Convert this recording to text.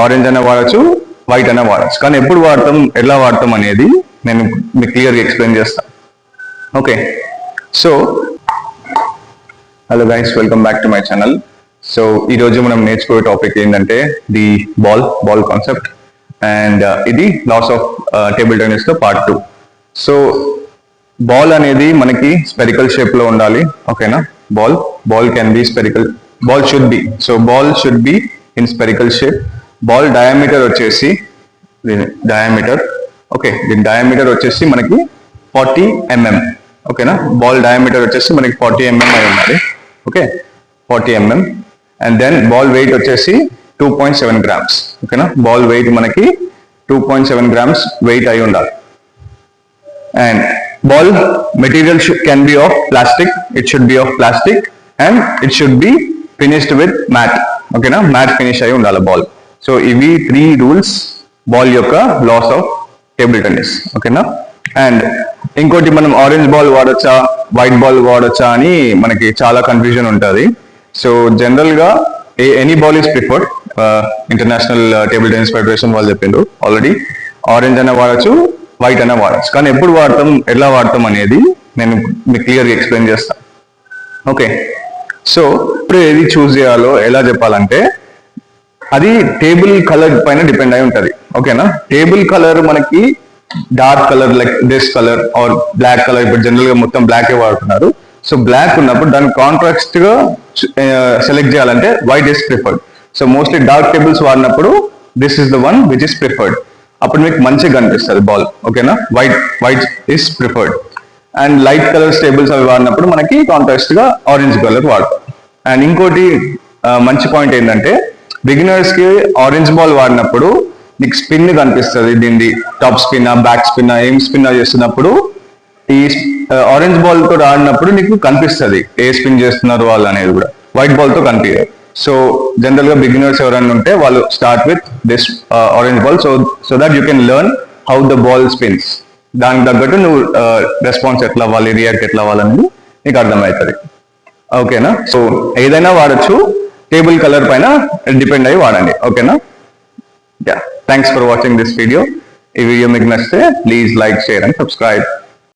Orange అయినా వాడచ్చు, white అయినా వాడచ్చు. కానీ ఎప్పుడు వాడతాం, ఎలా వాడతాం అనేది నేను మీకు క్లియర్గా ఎక్స్ప్లెయిన్ చేస్తాను. Okay, so hello guys, welcome back to my channel. So ఈరోజు మనం నేర్చుకునే టాపిక్ ఏంటంటే ది బాల్ కాన్సెప్ట్, అండ్ ఇది లాస్ ఆఫ్ టేబుల్ టెన్నిస్ లో పార్ట్ 2. సో బాల్ అనేది మనకి స్పెరికల్ షేప్ లో ఉండాలి. ఓకేనా, ball can be spherical, ball should be in spherical shape. Ball diameter వచ్చేసి దీని డయామీటర్ వచ్చేసి మనకి 40 mm. ఓకేనా, బాల్ డయామీటర్ వచ్చేసి మనకి 40 mm అయి ఉండాలి. Okay, 40 mm. And then ball weight వచ్చేసి 2.7 grams. ఓకేనా, బాల్ వెయిట్ మనకి 2.7 grams వెయిట్ అయి ఉండాలి. And ball material can be of plastic, it should be of plastic, and it should be finished with mat. ఓకేనా, mat finish అయి ఉండాలి ball. So ఇవి 3 rules ball యొక్క లాస్ ఆఫ్ టేబుల్ టెన్నిస్. ఓకేనా, and ఇంకోటి, మనం ఆరెంజ్ బాల్ వాడొచ్చా, white ball వాడొచ్చా అని మనకి చాలా కన్ఫ్యూజన్ ఉంటుంది. సో జనరల్ గా any ball is preferred. International table tennis federation వాళ్ళు చెప్పిండ్రు ఆల్రెడీ, ఆరెంజ్ అయినా వాడచ్చు, వైట్ అయినా వాడచ్చు. కానీ ఎప్పుడు వాడతాం, ఎలా వాడతాం అనేది నేను మీకు క్లియర్గా ఎక్స్ప్లెయిన్ చేస్తాను. ఓకే, సో ఇప్పుడు ఏది చూస్ చేయాలో ఎలా చెప్పాలంటే అది టేబుల్ కలర్ పైన డిపెండ్ అయి ఉంటుంది. ఓకేనా, టేబుల్ కలర్ మనకి dark colour like this colour or black colour, ఇప్పుడు జనరల్ గా మొత్తం బ్లాకే వాడుతున్నారు. సో బ్లాక్ ఉన్నప్పుడు దాన్ని కాంట్రాస్ట్ గా సెలెక్ట్ చేయాలంటే white is preferred. So mostly dark tables వాడినప్పుడు this is the one which is preferred. అప్పుడు మీకు మంచిగా కనిపిస్తుంది బాల్. ఓకేనా, white is preferred. And light colours tables అవి వాడినప్పుడు మనకి కాంట్రాస్ట్ గా ఆరెంజ్ కలర్ వాడతాం. అండ్ ఇంకోటి మంచి పాయింట్ ఏంటంటే, బిగినర్స్ కి ఆరెంజ్ బాల్ వాడినప్పుడు నీకు స్పిన్ కనిపిస్తుంది. దీన్ని టాప్ స్పిన్, బ్యాక్ స్పిన్, ఏం స్పిన్ చేస్తున్నప్పుడు ఈ ఆరెంజ్ బాల్ తో ఆడినప్పుడు నీకు కనిపిస్తుంది ఏ స్పిన్ చేస్తున్నారు వాళ్ళు అనేది కూడా. వైట్ బాల్ తో కనిపించదు. సో జనరల్ గా బిగినర్స్ ఎవరైనా ఉంటే వాళ్ళు start with this orange ball, so that you can learn how the ball spins. దానికి తగ్గట్టు నువ్వు రెస్పాన్స్ ఎట్లా అవ్వాలి, రియాక్ట్ ఎట్లా అవ్వాలనేది నీకు అర్థమవుతుంది. ఓకేనా, సో ఏదైనా వాడచ్చు, టేబుల్ కలర్ పైన డిపెండ్ అయ్యి వాడండి. ఓకేనా, thanks for watching this video. ఈ వీడియో మీకు నచ్చితే please like, share and subscribe.